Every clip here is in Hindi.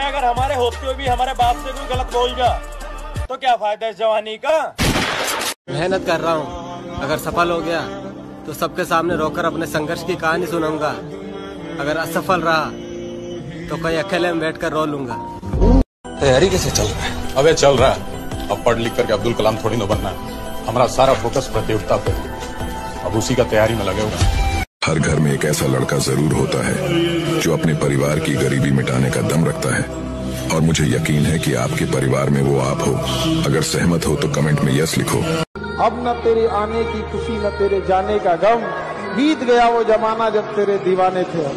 अरे अगर हमारे होते हुए भी हमारे बाप से कोई गलत बोल जा तो क्या फायदा इस जवानी का। मेहनत कर रहा हूँ, अगर सफल हो गया तो सबके सामने रोकर अपने संघर्ष की कहानी सुनाऊंगा। अगर असफल रहा तो कहीं अकेले में बैठकर रो लूंगा। तैयारी कैसे चल रहा है? अबे चल रहा है। अब पढ़ लिख करके अब्दुल कलाम थोड़ी न बनना है। हमारा सारा फोकस प्रतियोगिता पे, अब उसी का तैयारी में लगे हुए। हर घर में एक ऐसा लड़का जरूर होता है जो अपने परिवार की गरीबी मिटाने का दम रखता है, और मुझे यकीन है कि आपके परिवार में वो आप हो। अगर सहमत हो तो कमेंट में यस लिखो। अब न तेरे आने की खुशी न तेरे जाने का गम, बीत गया वो जमाना जब तेरे दीवाने थे हम।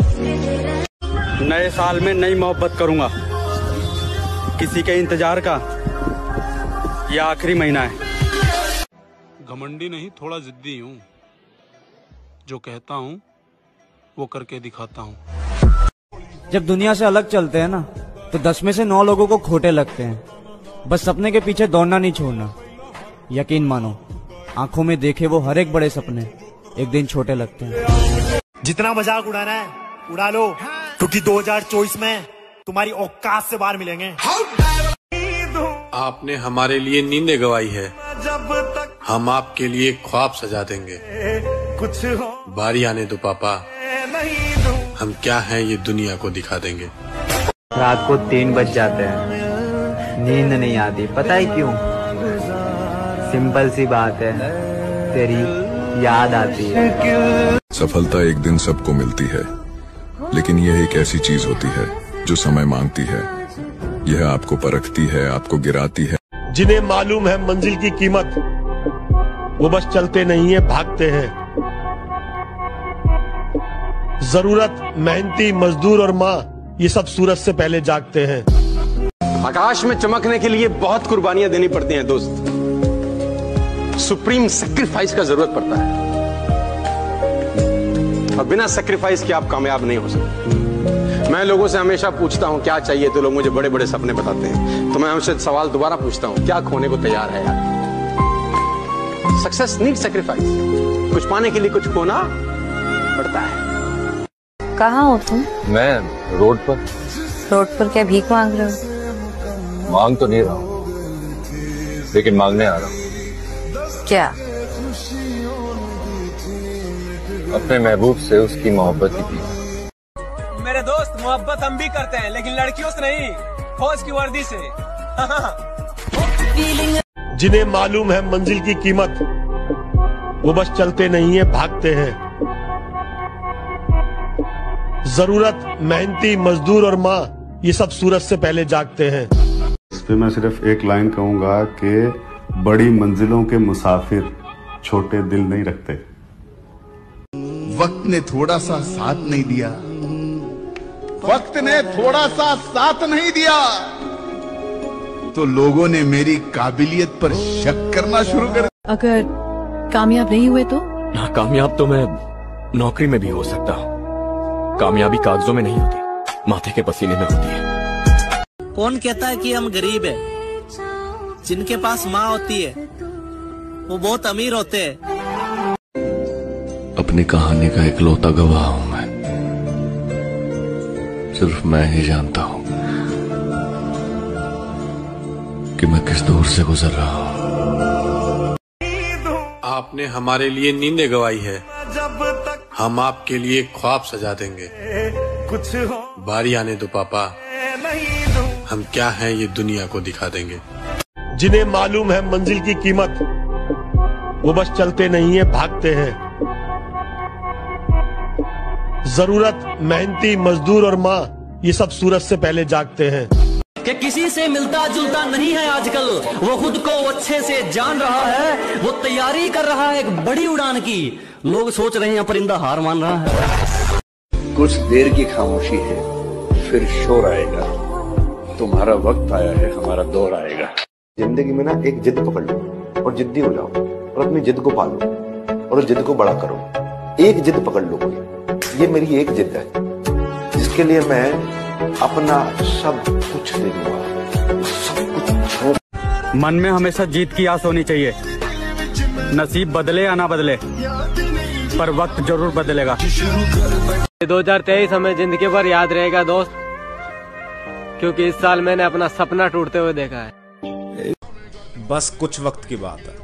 नए साल में नई मोहब्बत करूंगा, किसी के इंतजार का ये आखिरी महीना है। घमंडी नहीं, थोड़ा जिद्दी हूँ। जो कहता हूँ वो करके दिखाता हूँ। जब दुनिया से अलग चलते हैं ना तो 10 में से 9 लोगों को खोटे लगते हैं। बस सपने के पीछे दौड़ना नहीं छोड़ना। यकीन मानो, आंखों में देखे वो हर एक बड़े सपने एक दिन छोटे लगते हैं। जितना मजाक उड़ाना है उड़ा लो, क्योंकि 2024 में तुम्हारी औकात से बाहर मिलेंगे। आपने हमारे लिए नींदें गवाई है, हम आपके लिए ख्वाब सजा देंगे। कुछ बारी आने दो पापा, हम क्या हैं ये दुनिया को दिखा देंगे। रात को 3 बज जाते हैं, नींद नहीं आती, पता है क्यों? सिंपल सी बात है, तेरी याद आती है। सफलता एक दिन सबको मिलती है, लेकिन यह एक ऐसी चीज होती है जो समय मांगती है। यह आपको परखती है, आपको गिराती है। जिन्हें मालूम है मंजिल की कीमत, वो बस चलते नहीं है, भागते हैं। जरूरत, मेहनती मजदूर और माँ, ये सब सूरज से पहले जागते हैं। आकाश में चमकने के लिए बहुत कुर्बानियां देनी पड़ती हैं दोस्त। सुप्रीम सेक्रीफाइस का जरूरत पड़ता है, और बिना सेक्रीफाइस के आप कामयाब नहीं हो सकते। मैं लोगों से हमेशा पूछता हूं क्या चाहिए, तो लोग मुझे बड़े बड़े सपने बताते हैं। तो मैं उनसे सवाल दोबारा पूछता हूं, क्या खोने को तैयार है यार? Success need sacrifice. कुछ पाने के लिए कुछ खोना पड़ता है। कहाँ हो तुम? मैं रोड पर। रोड पर क्या भीख मांग रहे हो? मांग तो नहीं रहा हूँ, लेकिन मांगने आ रहा हूँ। क्या? अपने महबूब से उसकी मोहब्बत की थी। मेरे दोस्त, मोहब्बत हम भी करते हैं, लेकिन लड़कियों से नहीं, फौज की वर्दी से। जिन्हें मालूम है मंजिल की कीमत, वो बस चलते नहीं है, भागते हैं। जरूरत, मेहनती मजदूर और माँ, ये सब सूरज से पहले जागते हैं। इस पे मैं सिर्फ एक लाइन कहूंगा कि बड़ी मंजिलों के मुसाफिर छोटे दिल नहीं रखते। वक्त ने थोड़ा सा साथ नहीं दिया, वक्त ने थोड़ा सा साथ नहीं दिया, तो लोगों ने मेरी काबिलियत पर शक करना शुरू कर। अगर कामयाब नहीं हुए तो? कामयाब तो मैं नौकरी में भी हो सकता हूँ। कामयाबी कागजों में नहीं होती, माथे के पसीने में होती है। कौन कहता है कि हम गरीब है? जिनके पास माँ होती है वो बहुत अमीर होते हैं। अपनी कहानी का इकलौता गवाह हूँ मैं, सिर्फ मैं ही जानता हूँ कि मैं किस दौर से गुजर रहा हूँ। आपने हमारे लिए नींदें गवाई है, हम आपके लिए ख्वाब सजा देंगे। कुछ बारी आने दो पापा, हम क्या हैं ये दुनिया को दिखा देंगे। जिन्हें मालूम है मंजिल की कीमत, वो बस चलते नहीं है, भागते हैं। जरूरत, मेहनती मजदूर और माँ, ये सब सूरज से पहले जागते हैं। कि किसी से मिलता जुलता नहीं है आजकल, वो खुद को अच्छे से जान रहा है, वो तैयारी कर रहा है एक बड़ी उड़ान की। लोग सोच रहे हैं परिंदा हार मान रहा है। कुछ देर की खामोशी है, फिर शोर आएगा। तुम्हारा वक्त आया है, हमारा दौर आएगा। जिंदगी में ना एक जिद पकड़ लो और जिद्दी हो जाओ, और अपनी जिद को पालो और जिद को बड़ा करो। एक जिद पकड़ लो कोई, ये मेरी एक जिद है जिसके लिए मैं अपना सब कुछ दे दूंगा, सब कुछ। मन में हमेशा जीत की आस होनी चाहिए। नसीब बदले या ना बदले, पर वक्त जरूर बदलेगा। 2023 हमें जिंदगी भर याद रहेगा दोस्त, क्योंकि इस साल मैंने अपना सपना टूटते हुए देखा है। बस कुछ वक्त की बात है,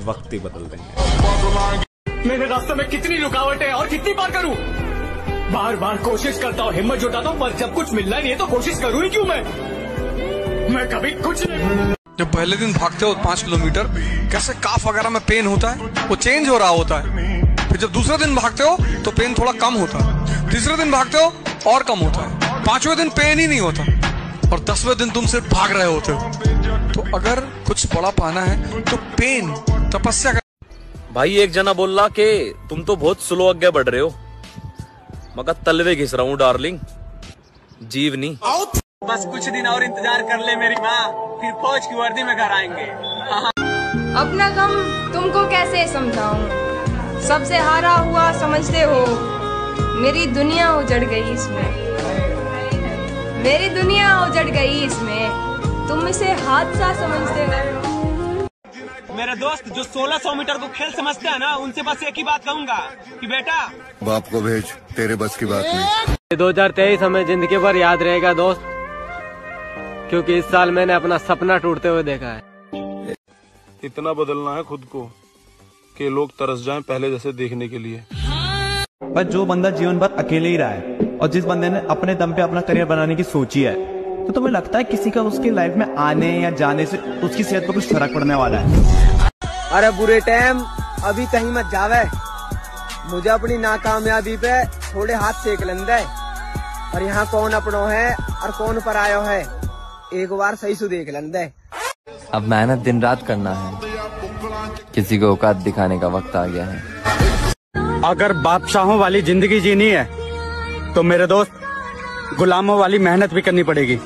वक्त ही बदल देंगे। मेरे रास्ते में कितनी रुकावटें हैं और कितनी बार करूं? बार बार कोशिश करता हूँ, हिम्मत जुटाता हूँ, पर जब कुछ मिलना नहीं है तो कोशिश करूँ ही क्यों मैं कभी कुछ नहीं। जब पहले दिन भागते हो 5 किलोमीटर, कैसे काफ वगैरह में पेन होता है, वो चेंज हो रहा होता है। फिर जब दूसरे दिन भागते हो तो पेन थोड़ा कम होता है, तीसरे दिन भागते हो और कम होता है, 5वें दिन पेन ही नहीं होता और 10वें दिन तुम सिर्फ भाग रहे होते हो। तो अगर कुछ बड़ा पाना है तो पेन तपस्या कर। भाई एक जना बोल रहा कि तुम तो बहुत स्लो आगे बढ़ रहे हो। मगर तलवे घिस रहा हूँ डार्लिंग, जीवनी। बस कुछ दिन और इंतजार कर ले मेरी माँ, फिर फौज की वर्दी में घर आएंगे। अपना गम तुमको कैसे समझाऊं, सबसे हारा हुआ समझते हो, मेरी दुनिया उजड़ गई इसमें, मेरी दुनिया उजड़ गई इसमें, तुम इसे हादसा समझते हो। मेरे दोस्त जो 1600 मीटर को खेल समझते हैं ना, उनसे बस एक ही बात कहूंगा कि बेटा बाप को भेज, तेरे बस की बात नहीं। 2023 हमें जिंदगी भर याद रहेगा दोस्त, क्योंकि इस साल मैंने अपना सपना टूटते हुए देखा है। इतना बदलना है खुद को कि लोग तरस जाएं पहले जैसे देखने के लिए। पर जो बंदा जीवन भर अकेले ही रहा है और जिस बंदे ने अपने दम पे अपना करियर बनाने की सोची है, तो तुम्हें लगता है किसी का उसकी लाइफ में आने या जाने से उसकी सेहत पर कुछ फर्क पड़ने वाला है? अरे बुरे टाइम अभी कहीं मत जावे, मुझे अपनी नाकामयाबी पे थोड़े हाथ सेक लेंदे, और यहाँ कौन अपनों है और कौन परायो है एक बार सही से देख लेंदे। अब मेहनत दिन रात करना है, किसी को औकात दिखाने का वक्त आ गया है। अगर बादशाहों वाली जिंदगी जीनी है तो मेरे दोस्त गुलामों वाली मेहनत भी करनी पड़ेगी।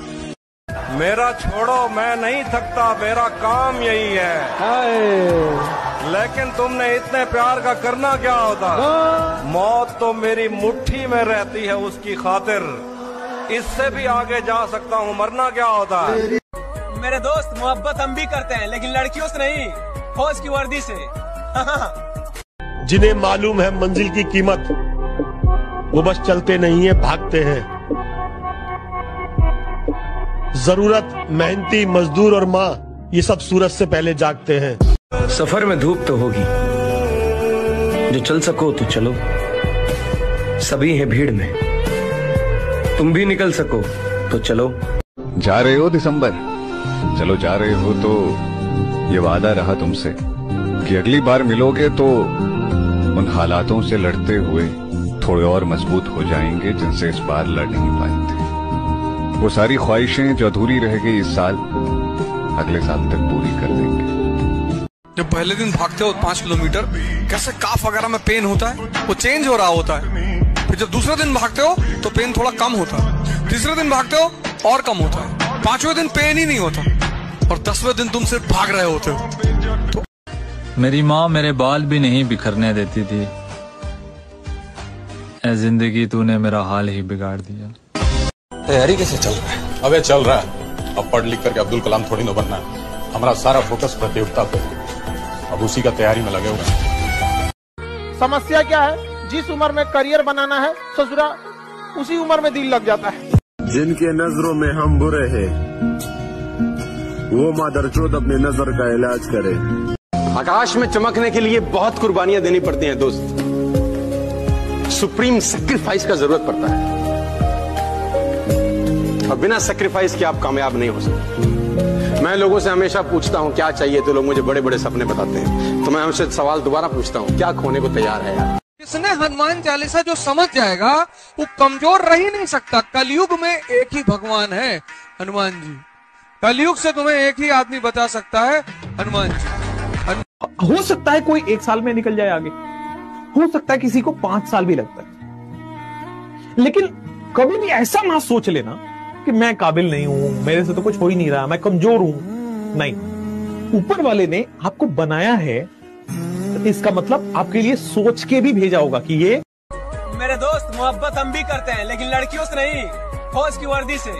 मेरा छोड़ो, मैं नहीं थकता, मेरा काम यही है। लेकिन तुमने इतने प्यार का करना क्या होता? मौत तो मेरी मुट्ठी में रहती है उसकी खातिर, इससे भी आगे जा सकता हूँ, मरना क्या होता है? मेरे दोस्त मोहब्बत हम भी करते हैं, लेकिन लड़कियों से नहीं, फौज की वर्दी से। जिन्हें मालूम है मंजिल की कीमत, वो बस चलते नहीं है, भागते हैं। जरूरत मेहनती मजदूर और माँ, ये सब सूरज से पहले जागते हैं। सफर में धूप तो होगी, जो चल सको तो चलो, सभी है भीड़ में, तुम भी निकल सको तो चलो। जा रहे हो दिसंबर, चलो जा रहे हो तो ये वादा रहा तुमसे कि अगली बार मिलोगे तो उन हालातों से लड़ते हुए थोड़े और मजबूत हो जाएंगे जिनसे इस बार लड़ नहीं पाए थे। वो सारी ख्वाहिशें जो अधूरी रह गई इस साल, अगले साल तक पूरी कर देंगे। जब पहले दिन भागते हो 5 किलोमीटर, कैसे काफ वगैरह में पेन होता है, वो चेंज हो रहा होता है। फिर जब दूसरे दिन भागते हो तो पेन थोड़ा कम होता है, तीसरे दिन भागते हो और कम होता है, 5वें दिन पेन ही नहीं होता और 10वें दिन तुम सिर्फ भाग रहे होते हो। तो मेरी माँ मेरे बाल भी नहीं बिखरने देती थी, ऐ जिंदगी तूने मेरा हाल ही बिगाड़ दिया। तैयारी कैसे चल रहा है? अबे चल रहा है, अब पढ़ लिख करके अब्दुल कलाम थोड़ी ना बनना है। हमारा सारा फोकस प्रतियोगिता पे, अब उसी का तैयारी में लगे हुए हैं। समस्या क्या है? जिस उम्र में करियर बनाना है ससुरा, उसी उम्र में दिल लग जाता है। जिनके नजरों में हम बुरे हैं, वो मादरचोद अपनी नजर का इलाज करे। आकाश में चमकने के लिए बहुत कुर्बानियां देनी पड़ती हैं दोस्त, सुप्रीम सैक्रिफाइस का जरूरत पड़ता है, और बिना सैक्रिफाइस के आप कामयाब नहीं हो सकते। मैं लोगों से हमेशा पूछता हूं क्या चाहिए, तो लोग मुझे बड़े बड़े सपने बताते हैं। तो मैं हमसे सवाल दोबारा पूछता हूं, क्या खोने को तैयार है यार? जिसने हनुमान चालीसा जो समझ जाएगा वो कमजोर रह ही नहीं सकता। कलयुग में एक ही भगवान है, हनुमान जी। कलयुग से तुम्हें एक ही आदमी बचा सकता है, हनुमान जी। हो सकता है कोई 1 साल में निकल जाए आगे, हो सकता है किसी को 5 साल भी लगता है, लेकिन कभी भी ऐसा ना सोच लेना कि मैं काबिल नहीं हूं, मेरे से तो कुछ हो ही नहीं रहा, मैं कमजोर हूं। नहीं, ऊपर वाले ने आपको बनाया है, इसका मतलब आपके लिए सोच के भी भेजा होगा कि ये। मेरे दोस्त मोहब्बत हम भी करते हैं, लेकिन लड़कियों से नहीं, फौज की वर्दी से।